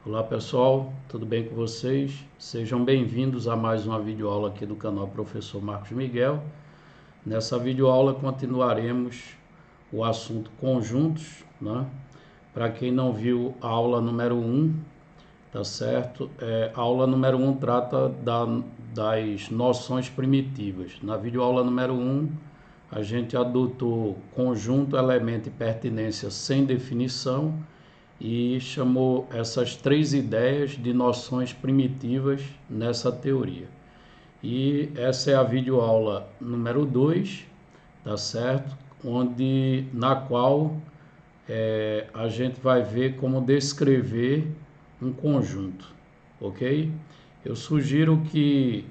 Olá pessoal, tudo bem com vocês? Sejam bem-vindos a mais uma videoaula aqui do canal Professor Marcos Miguel. Nessa videoaula continuaremos o assunto conjuntos, né? Para quem não viu a aula número 1, tá certo? A aula número 1 trata das noções primitivas. Na videoaula número 1, a gente adotou conjunto, elemento e pertinência sem definição e chamou essas três ideias de noções primitivas nessa teoria. E essa é a videoaula número 2, tá certo? Na qual a gente vai ver como descrever um conjunto, ok? Eu sugiro que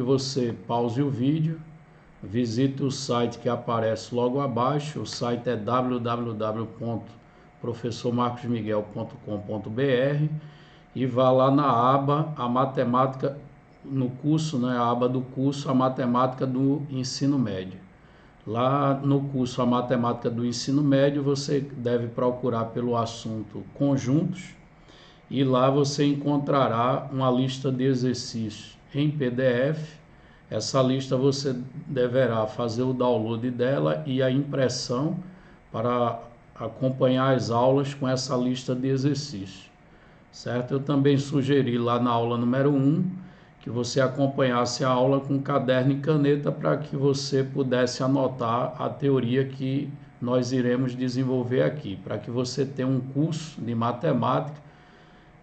você pause o vídeo, visite o site que aparece logo abaixo. O site é www.professormarcosmiguel.com.br e vá lá na aba a matemática, no curso, né, a aba do curso, a matemática do ensino médio. Lá no curso a matemática do ensino médio, você deve procurar pelo assunto conjuntos e lá você encontrará uma lista de exercícios em PDF. Essa lista você deverá fazer o download dela e a impressão para acompanhar as aulas com essa lista de exercícios, certo? Eu também sugeri lá na aula número 1 que você acompanhasse a aula com caderno e caneta para que você pudesse anotar a teoria que nós iremos desenvolver aqui, para que você tenha um curso de matemática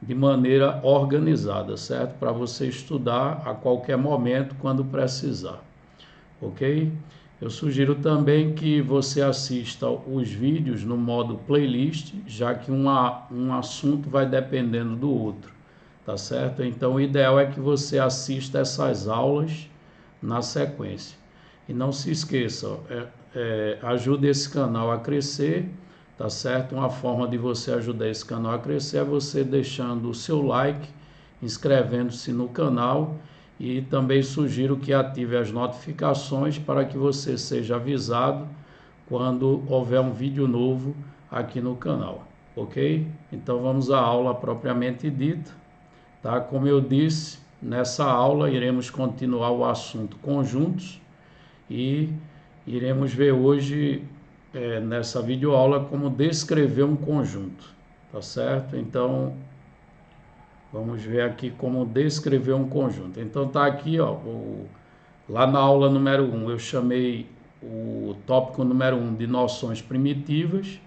de maneira organizada, certo? Para você estudar a qualquer momento, quando precisar, ok? Eu sugiro também que você assista os vídeos no modo playlist, já que um assunto vai dependendo do outro, tá certo? Então, o ideal é que você assista essas aulas na sequência. E não se esqueça, ajude esse canal a crescer, tá certo? Uma forma de você ajudar esse canal a crescer é você deixando o seu like, inscrevendo-se no canal e também sugiro que ative as notificações para que você seja avisado quando houver um vídeo novo aqui no canal, ok? Então vamos à aula propriamente dita, tá? Como eu disse, nessa aula iremos continuar o assunto conjuntos e iremos ver hoje nessa videoaula como descrever um conjunto, tá certo? Então vamos ver aqui como descrever um conjunto. Então tá aqui, ó, lá na aula número 1 eu chamei o tópico número 1 de noções primitivas.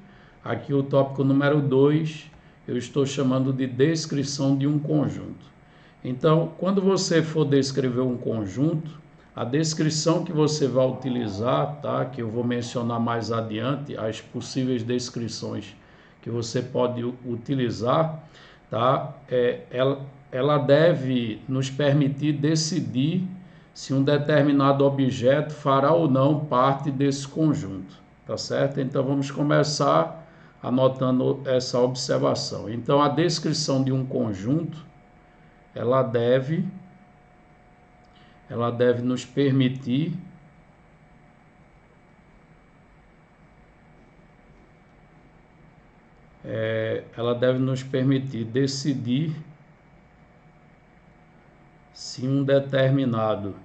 Aqui o tópico número 2 eu estou chamando de descrição de um conjunto. Então, quando você for descrever um conjunto, a descrição que você vai utilizar, tá? Que eu vou mencionar mais adiante, as possíveis descrições que você pode utilizar, tá? Ela deve nos permitir decidir se um determinado objeto fará ou não parte desse conjunto, tá certo? Então vamos começar anotando essa observação. Então a descrição de um conjunto, ela deve nos permitir decidir se um determinado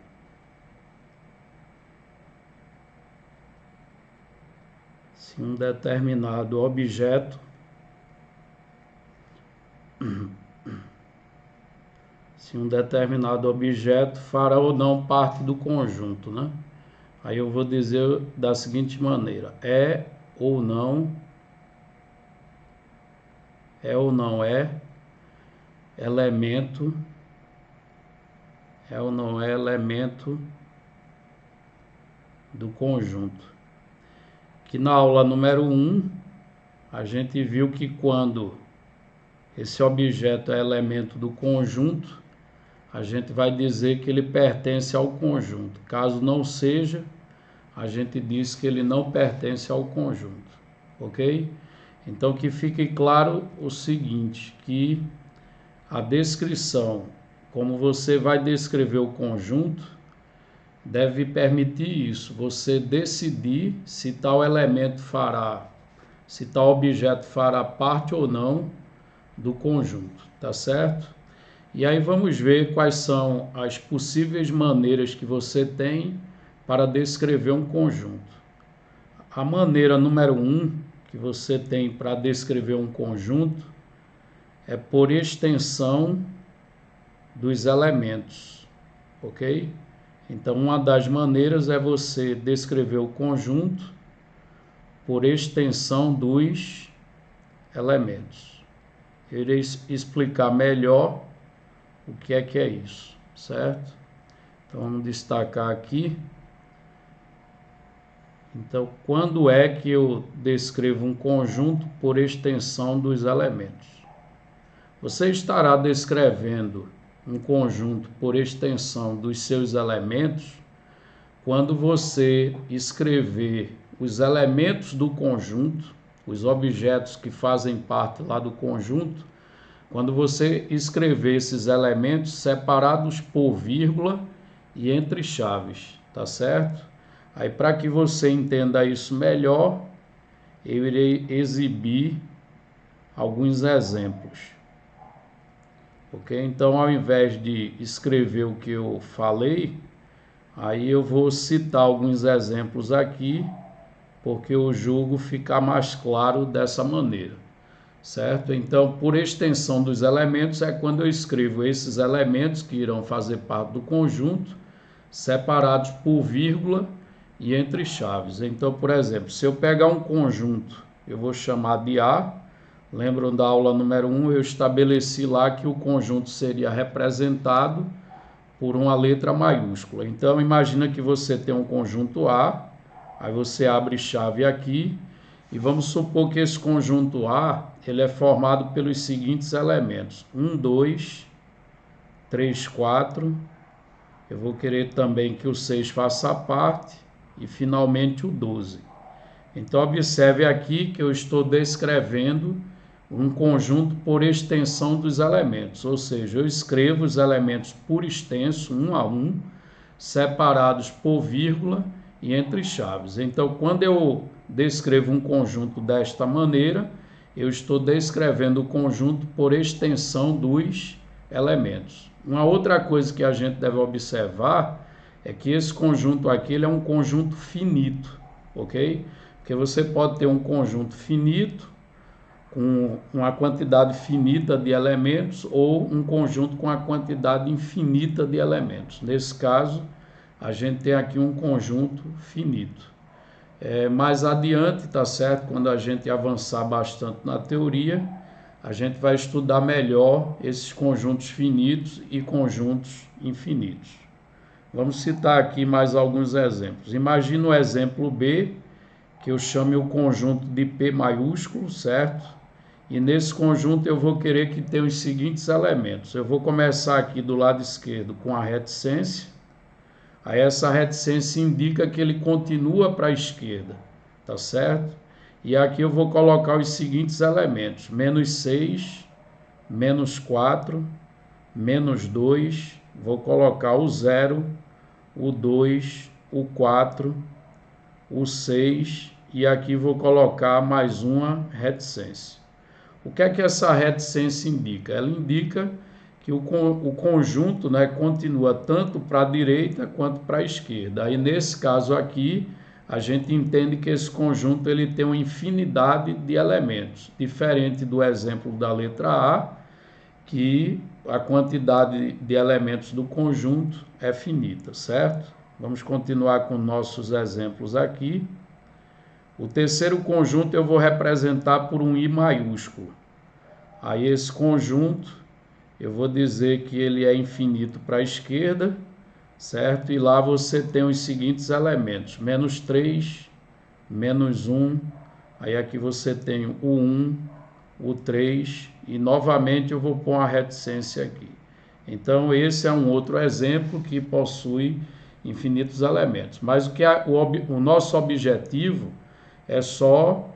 objeto fará ou não parte do conjunto, né? Aí eu vou dizer da seguinte maneira: é ou não elemento do conjunto. Que na aula número 1 a gente viu que quando esse objeto é elemento do conjunto, a gente vai dizer que ele pertence ao conjunto. Caso não seja, a gente diz que ele não pertence ao conjunto, ok? Então que fique claro o seguinte, que a descrição, como você vai descrever o conjunto, deve permitir isso, você decidir se tal objeto fará parte ou não do conjunto, tá certo? E aí vamos ver quais são as possíveis maneiras que você tem para descrever um conjunto. A maneira número 1 que você tem para descrever um conjunto é por extensão dos elementos, ok? Então, uma das maneiras é você descrever o conjunto por extensão dos elementos. Eu irei explicar melhor o que é isso, certo? Então, vamos destacar aqui. Então, quando é que eu descrevo um conjunto por extensão dos elementos? Você estará descrevendo um conjunto por extensão dos seus elementos quando você escrever os elementos do conjunto, os objetos que fazem parte lá do conjunto, quando você escrever esses elementos separados por vírgula e entre chaves, tá certo? Aí, para que você entenda isso melhor, eu irei exibir alguns exemplos. Ok? Então, ao invés de escrever o que eu falei, aí eu vou citar alguns exemplos aqui, porque eu julgo ficar mais claro dessa maneira, certo? Então, por extensão dos elementos, é quando eu escrevo esses elementos que irão fazer parte do conjunto, separados por vírgula e entre chaves. Então, por exemplo, se eu pegar um conjunto, eu vou chamar de A. Lembram da aula número 1, eu estabeleci lá que o conjunto seria representado por uma letra maiúscula. Então, imagina que você tem um conjunto A, aí você abre chave aqui, e vamos supor que esse conjunto A, ele é formado pelos seguintes elementos: 1, 2, 3, 4, eu vou querer também que o 6 faça parte, e finalmente o 12. Então, observe aqui que eu estou descrevendo um conjunto por extensão dos elementos, ou seja, eu escrevo os elementos por extenso, um a um, separados por vírgula e entre chaves. Então, quando eu descrevo um conjunto desta maneira, eu estou descrevendo o conjunto por extensão dos elementos. Uma outra coisa que a gente deve observar é que esse conjunto aqui ele é um conjunto finito, ok? Porque você pode ter um conjunto finito com uma quantidade finita de elementos ou um conjunto com a quantidade infinita de elementos. Nesse caso, a gente tem aqui um conjunto finito. Mais adiante, tá certo? Quando a gente avançar bastante na teoria, a gente vai estudar melhor esses conjuntos finitos e conjuntos infinitos. Vamos citar aqui mais alguns exemplos. Imagina o exemplo B, que eu chame o conjunto de P maiúsculo, certo? E nesse conjunto eu vou querer que tenha os seguintes elementos. Eu vou começar aqui do lado esquerdo com a reticência. Aí essa reticência indica que ele continua para a esquerda, tá certo? E aqui eu vou colocar os seguintes elementos: menos 6, menos 4, menos 2, vou colocar o 0, o 2, o 4, o 6 e aqui vou colocar mais uma reticência. O que é que essa reticência indica? Ela indica que o conjunto, né, continua tanto para a direita quanto para a esquerda. Aí nesse caso aqui, a gente entende que esse conjunto ele tem uma infinidade de elementos, diferente do exemplo da letra A, que a quantidade de elementos do conjunto é finita, certo? Vamos continuar com nossos exemplos aqui. O terceiro conjunto eu vou representar por um I maiúsculo. Aí esse conjunto eu vou dizer que ele é infinito para a esquerda, certo? E lá você tem os seguintes elementos: menos 3, menos 1, aí aqui você tem o 1, o 3, e novamente eu vou pôr uma reticência aqui. Então esse é um outro exemplo que possui infinitos elementos. Mas o nosso objetivo é só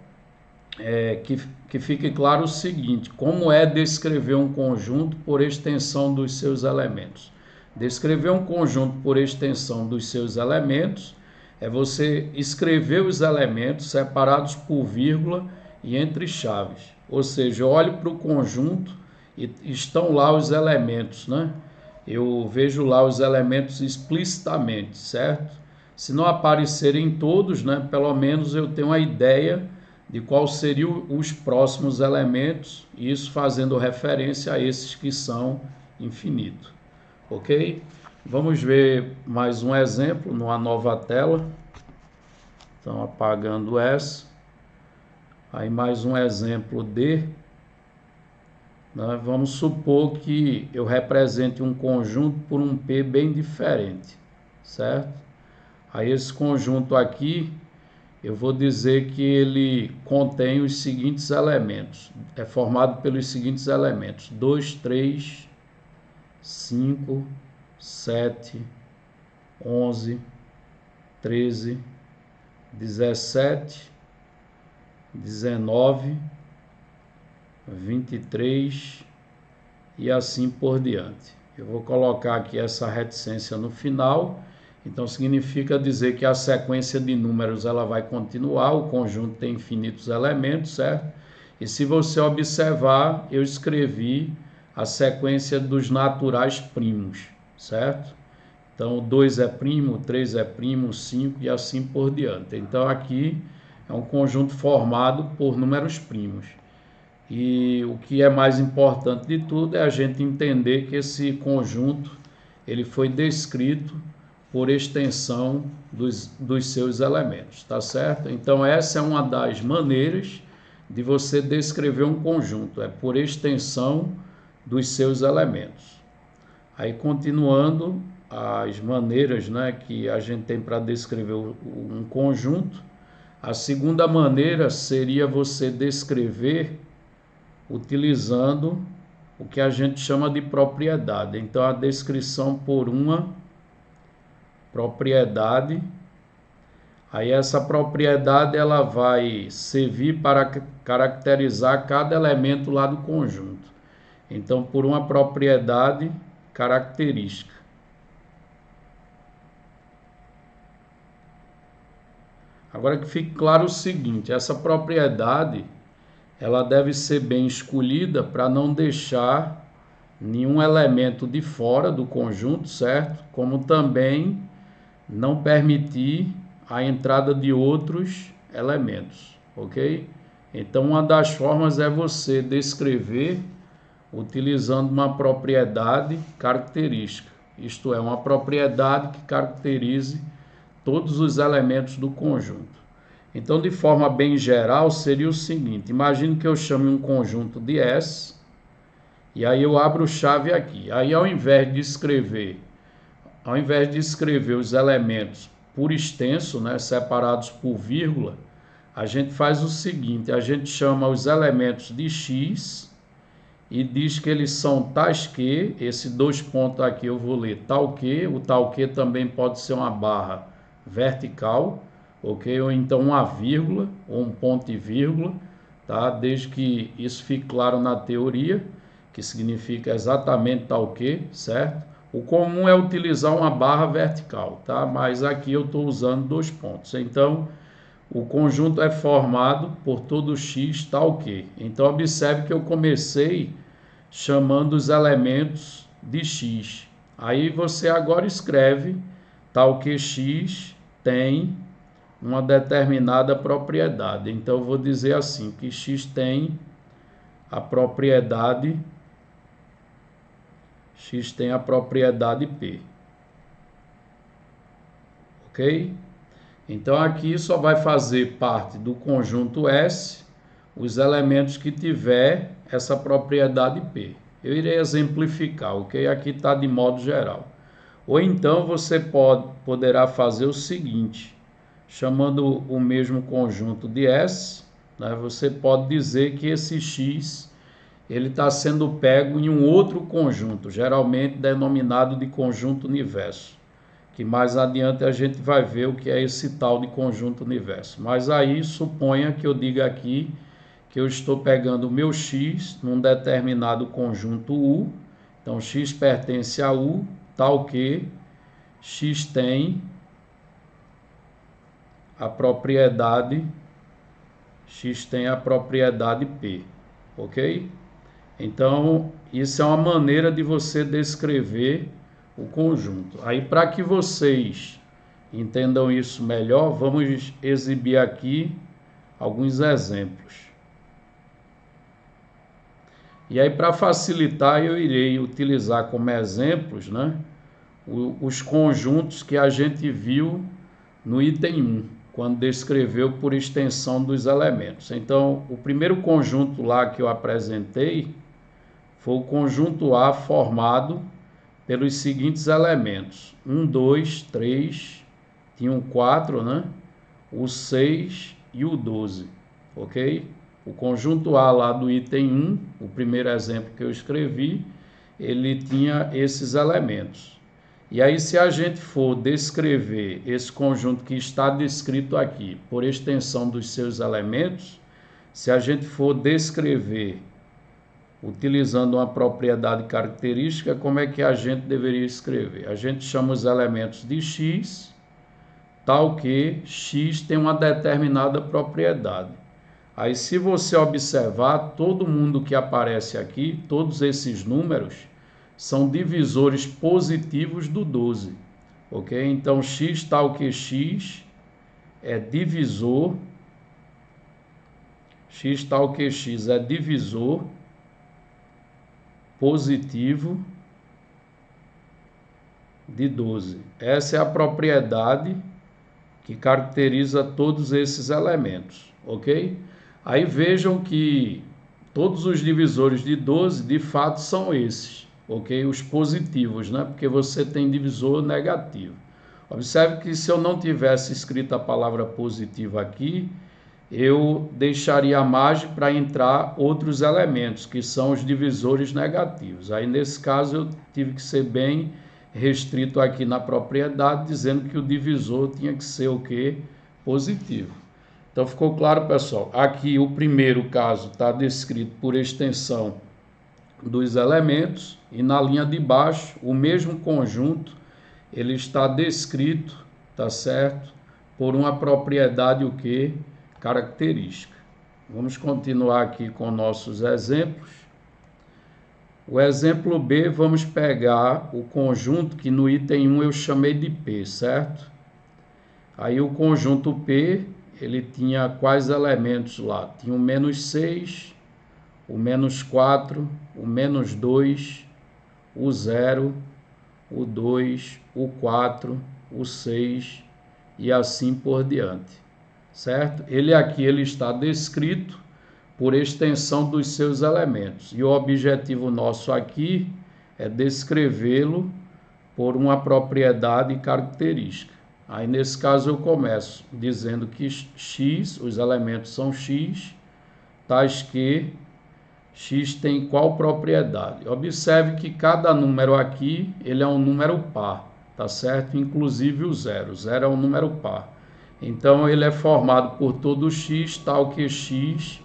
que fique claro o seguinte: como é descrever um conjunto por extensão dos seus elementos? Descrever um conjunto por extensão dos seus elementos é você escrever os elementos separados por vírgula e entre chaves. Ou seja, eu olho para o conjunto e estão lá os elementos, né? Eu vejo lá os elementos explicitamente, certo? Se não aparecerem todos, né, pelo menos eu tenho a ideia de quais seriam os próximos elementos, isso fazendo referência a esses que são infinitos, ok? Vamos ver mais um exemplo numa nova tela. Então, apagando essa. Aí mais um exemplo de, né, vamos supor que eu represente um conjunto por um P bem diferente, certo? Aí esse conjunto aqui, eu vou dizer que ele contém os seguintes elementos, é formado pelos seguintes elementos: 2, 3, 5, 7, 11, 13, 17, 19, 23 e assim por diante. Eu vou colocar aqui essa reticência no final, então significa dizer que a sequência de números ela vai continuar, o conjunto tem infinitos elementos, certo? E se você observar, eu escrevi a sequência dos naturais primos, certo? Então, 2 é primo, 3 é primo, 5 e assim por diante. Então, aqui é um conjunto formado por números primos. E o que é mais importante de tudo é a gente entender que esse conjunto ele foi descrito por extensão dos seus elementos, tá certo? Então, essa é uma das maneiras de você descrever um conjunto, é por extensão dos seus elementos. Aí, continuando as maneiras, né, que a gente tem para descrever um conjunto, a segunda maneira seria você descrever utilizando o que a gente chama de propriedade. Então, a descrição por uma propriedade, aí essa propriedade ela vai servir para caracterizar cada elemento lá do conjunto. Então, por uma propriedade característica. Agora que fique claro o seguinte, essa propriedade ela deve ser bem escolhida para não deixar nenhum elemento de fora do conjunto, certo? Como também não permitir a entrada de outros elementos, ok? Então, uma das formas é você descrever utilizando uma propriedade característica, isto é, uma propriedade que caracterize todos os elementos do conjunto. Então, de forma bem geral, seria o seguinte: imagine que eu chame um conjunto de S, e aí eu abro chave aqui. Aí, ao invés de escrever os elementos por extenso, né, separados por vírgula, a gente faz o seguinte: a gente chama os elementos de X e diz que eles são tais que, esse dois pontos aqui eu vou ler tal que, o tal que também pode ser uma barra vertical, ok? Ou então uma vírgula, ou um ponto e vírgula, tá? Desde que isso fique claro na teoria, que significa exatamente tal que, certo? O comum é utilizar uma barra vertical, tá? Mas aqui eu estou usando dois pontos. Então, o conjunto é formado por todo x tal que. Então, observe que eu comecei chamando os elementos de x. Aí você agora escreve tal que x tem uma determinada propriedade. Então, eu vou dizer assim, que x tem a propriedade P. Ok? Então, aqui só vai fazer parte do conjunto S os elementos que tiver essa propriedade P. Eu irei exemplificar, ok? Aqui está de modo geral. Ou então você poderá fazer o seguinte, chamando o mesmo conjunto de S, né, você pode dizer que esse X ele está sendo pego em um outro conjunto, geralmente denominado de conjunto universo, que mais adiante a gente vai ver o que é esse tal de conjunto universo. Mas aí suponha que eu diga aqui que eu estou pegando o meu X num determinado conjunto U, então X pertence a U, tal que X tem a propriedade P, ok? Então, isso é uma maneira de você descrever o conjunto. Aí, para que vocês entendam isso melhor, vamos exibir aqui alguns exemplos. E aí, para facilitar, eu irei utilizar como exemplos, né, os conjuntos que a gente viu no item 1, quando descreveu por extensão dos elementos. Então, o primeiro conjunto lá que eu apresentei foi o conjunto A formado pelos seguintes elementos: 1, 2, 3, tinha um 4, né? O 6 e o 12, ok? O conjunto A lá do item 1, o primeiro exemplo que eu escrevi, ele tinha esses elementos. E aí, se a gente for descrever esse conjunto que está descrito aqui, por extensão dos seus elementos, se a gente for descrever utilizando uma propriedade característica, como é que a gente deveria escrever? A gente chama os elementos de x, tal que x tem uma determinada propriedade. Aí, se você observar, todo mundo que aparece aqui, todos esses números, são divisores positivos do 12, ok? Então, x tal que x é divisor, x tal que x é divisor positivo de 12. Essa é a propriedade que caracteriza todos esses elementos, ok? Aí vejam que todos os divisores de 12, de fato, são esses, ok? Os positivos, né? Porque você tem divisor negativo. Observe que se eu não tivesse escrito a palavra positivo aqui, eu deixaria a margem para entrar outros elementos, que são os divisores negativos. Aí, nesse caso, eu tive que ser bem restrito aqui na propriedade, dizendo que o divisor tinha que ser o quê? Positivo. Então, ficou claro, pessoal? Aqui, o primeiro caso está descrito por extensão dos elementos, e na linha de baixo, o mesmo conjunto, ele está descrito, tá certo? Por uma propriedade, o quê? Característica. Vamos continuar aqui com nossos exemplos. O exemplo B, vamos pegar o conjunto que no item 1 eu chamei de P, certo? Aí o conjunto P, ele tinha quais elementos lá? Tinha o menos 6, o menos 4, o menos 2, o 0, o 2, o 4, o 6 e assim por diante, certo? Ele está descrito por extensão dos seus elementos, e o objetivo nosso aqui é descrevê-lo por uma propriedade característica. Aí, nesse caso, eu começo dizendo que x, os elementos são x, tais que x tem qual propriedade? Observe que cada número aqui, ele é um número par, tá certo? Inclusive o 0. O 0 é um número par. Então, ele é formado por todo x, tal que x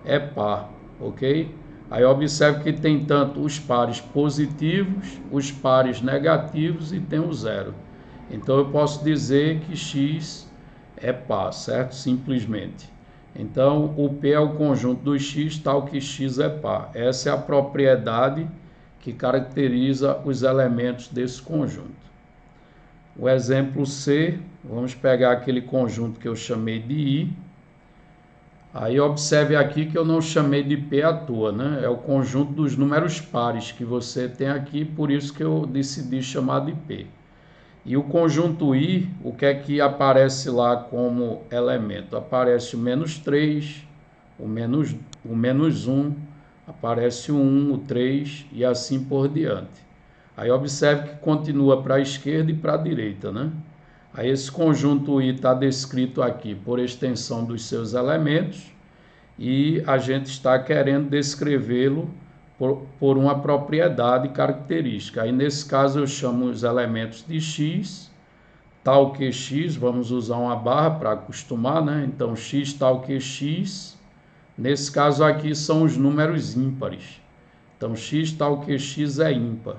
é par, ok? Aí, observe que tem tanto os pares positivos, os pares negativos e tem o 0. Então, eu posso dizer que x é par, certo? Simplesmente. Então, o P é o conjunto dos x, tal que x é par. Essa é a propriedade que caracteriza os elementos desse conjunto. O exemplo C, vamos pegar aquele conjunto que eu chamei de I. Aí, observe aqui que eu não chamei de P à toa, né? É o conjunto dos números pares que você tem aqui, por isso que eu decidi chamar de P. E o conjunto I, o que é que aparece lá como elemento? Aparece o menos 3, o menos 1, aparece o 1, o 3 e assim por diante. Aí observe que continua para a esquerda e para a direita, né? Aí esse conjunto I está descrito aqui por extensão dos seus elementos, e a gente está querendo descrevê-lo por uma propriedade característica. Aí, nesse caso, eu chamo os elementos de x, tal que x, vamos usar uma barra para acostumar, né? Então, x tal que x, nesse caso aqui são os números ímpares. Então, x tal que x é ímpar.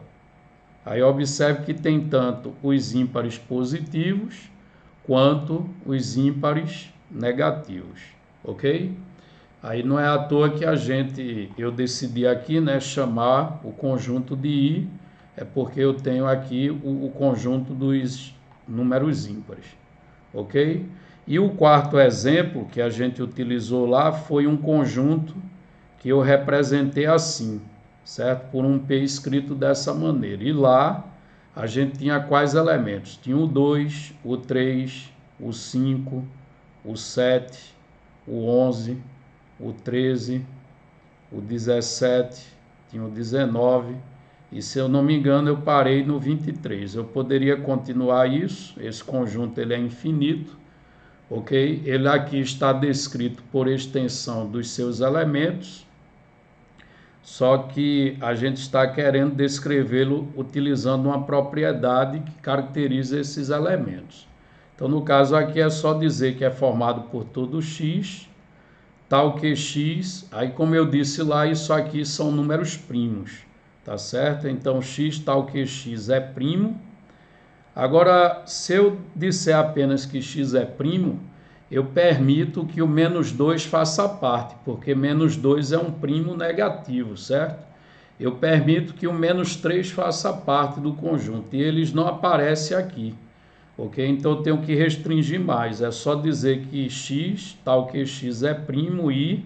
Aí, observe que tem tanto os ímpares positivos quanto os ímpares negativos, ok? Aí não é à toa que eu decidi aqui, né, chamar o conjunto de I, é porque eu tenho aqui o conjunto dos números ímpares, ok? E o quarto exemplo que a gente utilizou lá foi um conjunto que eu representei assim, certo? Por um P escrito dessa maneira. E lá a gente tinha quais elementos? Tinha o 2, o 3, o 5, o 7, o 11, o 13, o 17, tinha o 19, e se eu não me engano eu parei no 23. Eu poderia continuar isso, esse conjunto ele é infinito, ok? Ele aqui está descrito por extensão dos seus elementos, só que a gente está querendo descrevê-lo utilizando uma propriedade que caracteriza esses elementos. Então, no caso aqui é só dizer que é formado por todo x, tal que x, aí como eu disse lá, isso aqui são números primos, tá certo? Então, x tal que x é primo. Agora, se eu disser apenas que x é primo, eu permito que o menos 2 faça parte, porque menos 2 é um primo negativo, certo? Eu permito que o menos 3 faça parte do conjunto, e eles não aparecem aqui, ok? Então eu tenho que restringir mais, é só dizer que x, tal que x é primo, e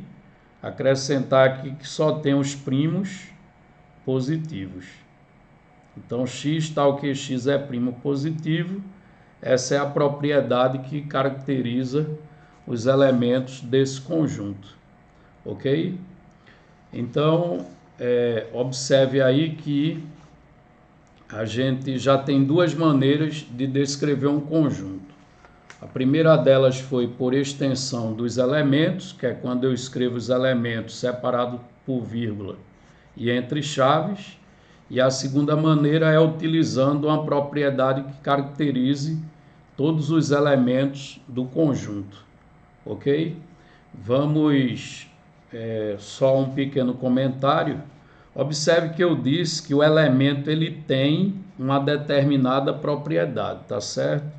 acrescentar aqui que só tem os primos positivos. Então x, tal que x é primo positivo, essa é a propriedade que caracteriza os elementos desse conjunto, ok? Então, observe aí que a gente já tem duas maneiras de descrever um conjunto. A primeira delas foi por extensão dos elementos, que é quando eu escrevo os elementos separados por vírgula e entre chaves. E a segunda maneira é utilizando uma propriedade que caracterize todos os elementos do conjunto, ok? Vamos, só um pequeno comentário. Observe que eu disse que o elemento ele tem uma determinada propriedade, tá certo?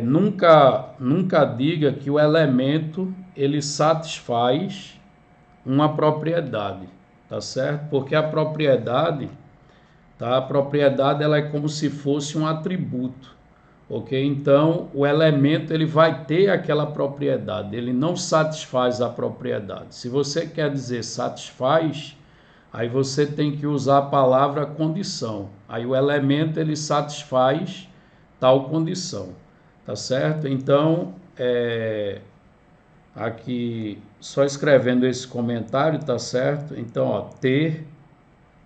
Nunca diga que o elemento ele satisfaz uma propriedade, tá certo? Porque a propriedade, tá? A propriedade ela é como se fosse um atributo, ok? Então o elemento ele vai ter aquela propriedade, ele não satisfaz a propriedade. Se você quer dizer satisfaz, aí você tem que usar a palavra condição. Aí o elemento ele satisfaz tal condição, tá certo? Então aqui só escrevendo esse comentário, tá certo? Então, ó, ter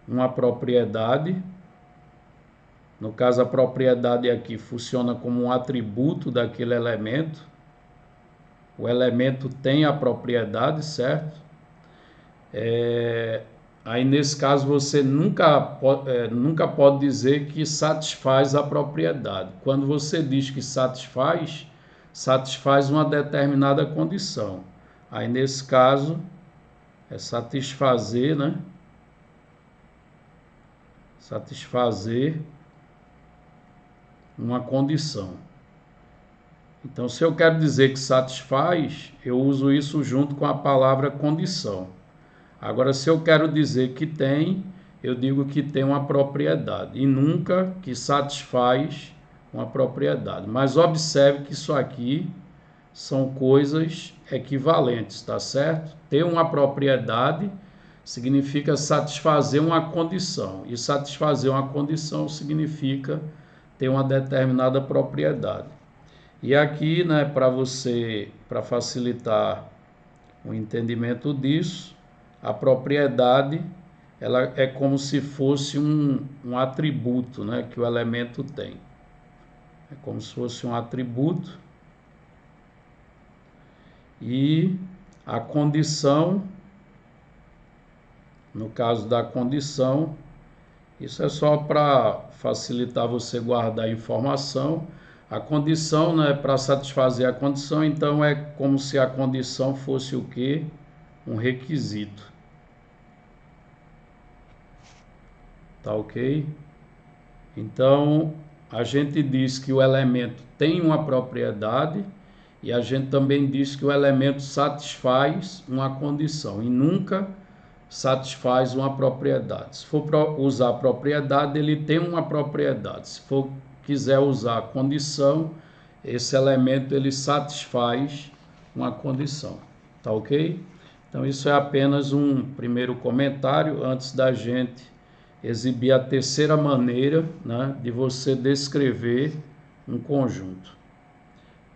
uma propriedade, no caso a propriedade aqui funciona como um atributo daquele elemento, o elemento tem a propriedade, certo? Aí nesse caso você nunca pode dizer que satisfaz a propriedade. Quando você diz que satisfaz uma determinada condição. Aí nesse caso é satisfazer, né? Satisfazer uma condição. Então, se eu quero dizer que satisfaz, eu uso isso junto com a palavra condição. Agora, se eu quero dizer que tem, eu digo que tem uma propriedade e nunca que satisfaz uma propriedade. Mas observe que isso aqui são coisas equivalentes, tá certo? Ter uma propriedade significa satisfazer uma condição, e satisfazer uma condição significa ter uma determinada propriedade. E aqui, né, para facilitar o entendimento disso, a propriedade ela é como se fosse um atributo, né, que o elemento tem. É como se fosse um atributo. E a condição, no caso da condição, isso é só para facilitar você guardar a informação. A condição, né, para satisfazer a condição, então é como se a condição fosse o quê? Um requisito. Tá ok? Então, a gente diz que o elemento tem uma propriedade e a gente também diz que o elemento satisfaz uma condição e nunca satisfaz uma propriedade. Se for usar propriedade, ele tem uma propriedade. Se for quiser usar condição, esse elemento ele satisfaz uma condição. Tá ok? Então isso é apenas um primeiro comentário antes da gente exibir a terceira maneira, né, de você descrever um conjunto.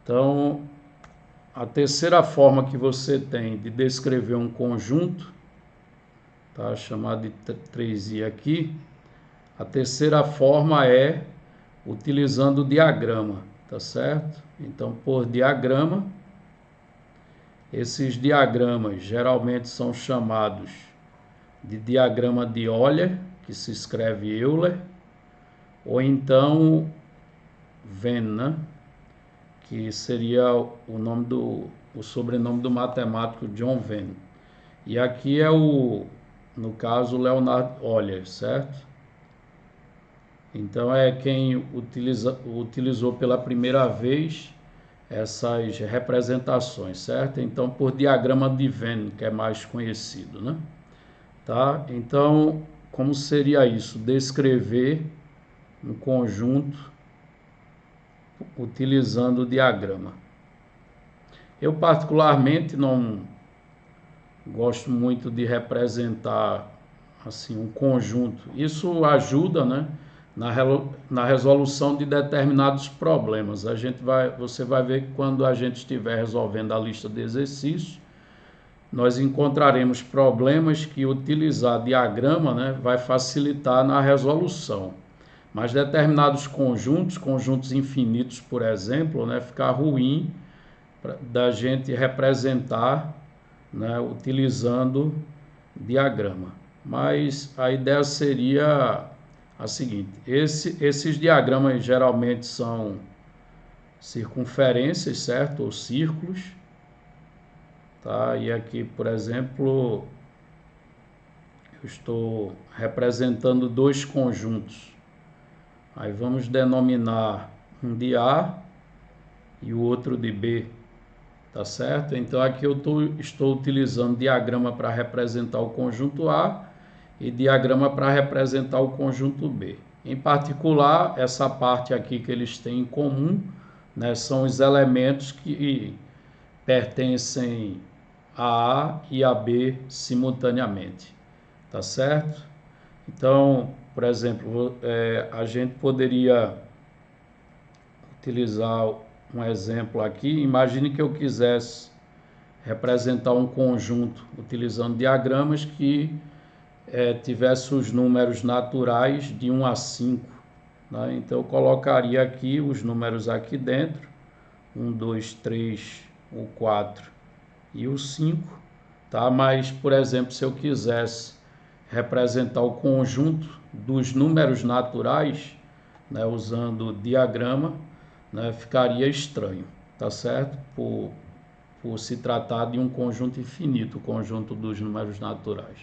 Então, a terceira forma que você tem de descrever um conjunto, tá, chamado de 3i aqui, a terceira forma é utilizando o diagrama, tá certo? Então, por diagrama, esses diagramas geralmente são chamados de diagrama de Euler, que se escreve Euler, ou então Venn, né? Que seria o sobrenome do matemático John Venn. E aqui é no caso, Leonhard Euler, certo? Então é quem utilizou pela primeira vez essas representações, certo? Então por diagrama de Venn, que é mais conhecido, né? Tá? Então, como seria isso? Descrever um conjunto utilizando o diagrama. Eu particularmente não gosto muito de representar assim um conjunto. Isso ajuda, né, na resolução de determinados problemas. Você vai ver que quando a gente estiver resolvendo a lista de exercícios, nós encontraremos problemas que utilizar diagrama, né, vai facilitar na resolução. Mas determinados conjuntos infinitos, por exemplo, né, fica ruim da gente representar, né, utilizando diagrama. Mas a ideia seria a seguinte: esses diagramas geralmente são circunferências, certo? Ou círculos. Tá? E aqui, por exemplo, eu estou representando dois conjuntos. Aí vamos denominar um de A e o outro de B, tá certo? Então aqui eu estou utilizando diagrama para representar o conjunto A e diagrama para representar o conjunto B. Em particular, essa parte aqui que eles têm em comum, né, são os elementos que pertencem a e a B simultaneamente, tá certo? Então, por exemplo, a gente poderia utilizar um exemplo aqui. Imagine que eu quisesse representar um conjunto utilizando diagramas que tivesse os números naturais de 1 a 5. Né? Então, eu colocaria aqui os números aqui dentro, 1, 2, 3, o 4 e o 5, tá? Mas, por exemplo, se eu quisesse representar o conjunto dos números naturais, né, usando diagrama, né, ficaria estranho, tá certo? Por se tratar de um conjunto infinito, o conjunto dos números naturais.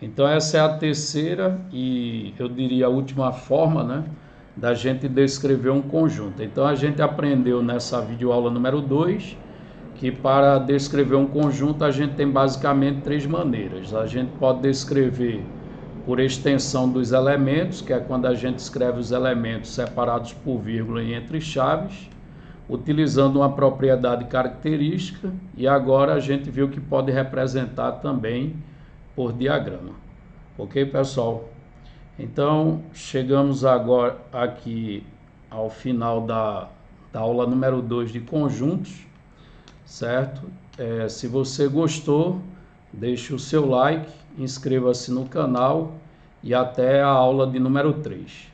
Então essa é a terceira e eu diria a última forma, né, da gente descrever um conjunto. Então a gente aprendeu nessa videoaula número 2 que para descrever um conjunto a gente tem basicamente três maneiras. A gente pode descrever por extensão dos elementos, que é quando a gente escreve os elementos separados por vírgula e entre chaves, utilizando uma propriedade característica, e agora a gente viu que pode representar também por diagrama. Ok, pessoal? Então, chegamos agora aqui ao final da aula número 2 de conjuntos, certo? Se você gostou, deixe o seu like, inscreva-se no canal e até a aula de número 3.